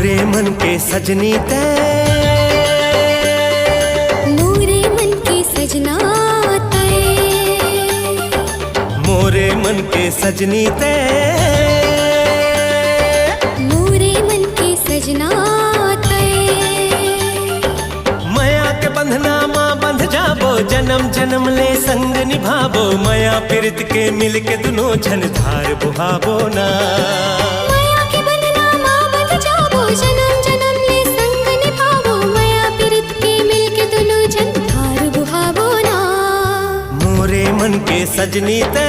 मोरे मन के सजनी ते, मोरे मन के सजना ते, मोरे मन के सजनी ते, मोरे मन के सजना ते। माया के बंधना माँ बंध जाबो, जन्म जन्म ले संग निभाबो। माया प्रीत के मिल के दुनो झन धार बुहाबो ना। जन्म जन्म ले संग निभावो, माया प्रीत के मिल के दुनो जन धार बुहावो ना। मोरे मन के सजनी ते,